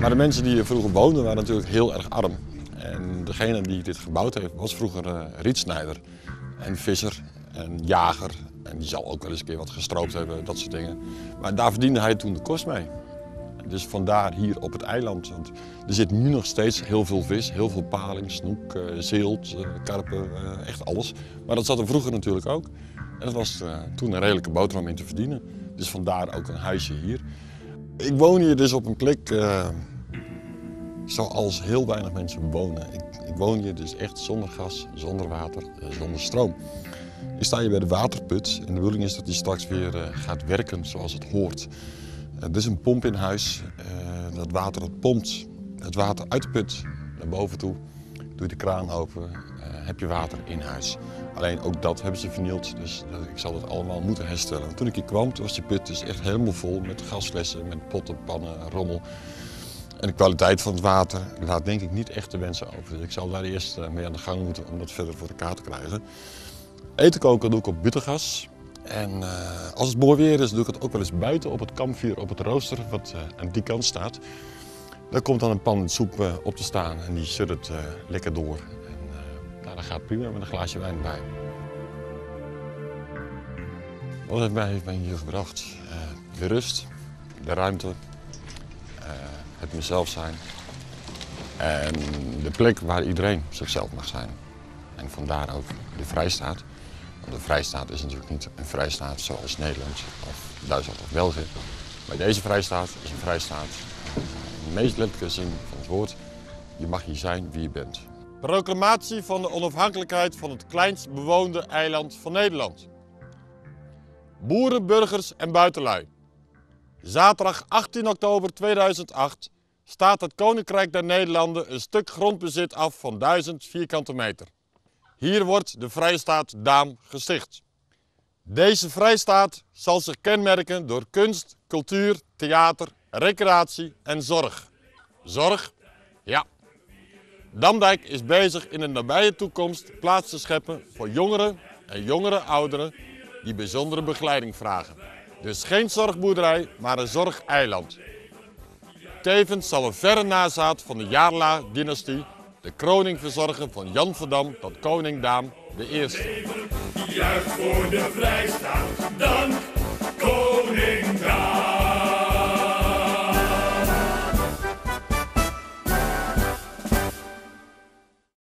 Maar de mensen die hier vroeger woonden waren natuurlijk heel erg arm. En degene die dit gebouwd heeft was vroeger rietsnijder en visser en jager. En die zal ook wel eens een keer wat gestroopt hebben, dat soort dingen. Maar daar verdiende hij toen de kost mee. Dus vandaar hier op het eiland. Want er zit nu nog steeds heel veel vis, heel veel paling, snoek, zeelt, karpen, echt alles. Maar dat zat er vroeger natuurlijk ook. En dat was toen een redelijke boterham in te verdienen. Dus vandaar ook een huisje hier. Ik woon hier dus op een plek zoals heel weinig mensen wonen. Ik woon hier dus echt zonder gas, zonder water, zonder stroom. Ik sta hier bij de waterput en de bedoeling is dat die straks weer gaat werken zoals het hoort. Er is een pomp in huis. Dat water dat pompt het water uit de put naar boven toe. Doe je de kraan open, heb je water in huis. Alleen ook dat hebben ze vernield, dus ik zal het allemaal moeten herstellen. Toen ik hier kwam, toen was die put dus echt helemaal vol met gasflessen, met potten, pannen, rommel. En de kwaliteit van het water laat denk ik niet echt te wensen over. Dus ik zal daar eerst mee aan de gang moeten om dat verder voor elkaar te krijgen. Eten koken doe ik op buttergas. En als het mooi weer is, doe ik het ook wel eens buiten op het kampvuur, op het rooster, wat aan die kant staat. Daar komt dan een pan soep op te staan en die suddert lekker door. En dat gaat prima met een glaasje wijn erbij. Wat heeft mij hier gebracht? De rust, de ruimte, het mezelf zijn en de plek waar iedereen zichzelf mag zijn. En vandaar ook de Vrijstaat. Want de Vrijstaat is natuurlijk niet een vrijstaat zoals Nederland of Duitsland of België. Maar deze Vrijstaat is een vrijstaat in de meest letterlijke zin van het woord. Je mag hier zijn wie je bent. Proclamatie van de onafhankelijkheid van het kleinst bewoonde eiland van Nederland. Boeren, burgers en buitenlui. Zaterdag 18 oktober 2008 staat het Koninkrijk der Nederlanden een stuk grondbezit af van 1000 vierkante meter. Hier wordt de Vrijstaat Daam gesticht. Deze Vrijstaat zal zich kenmerken door kunst, cultuur, theater, recreatie en zorg. Zorg? Ja. Damdijk is bezig in de nabije toekomst plaats te scheppen voor jongeren en jongere ouderen die bijzondere begeleiding vragen. Dus geen zorgboerderij, maar een zorgeiland. Tevens zal een verre nazaat van de Jaarla-dynastie de kroning verzorgen van Jan van Dam tot koning Daam I. Juist voor de Vrijstaat, dank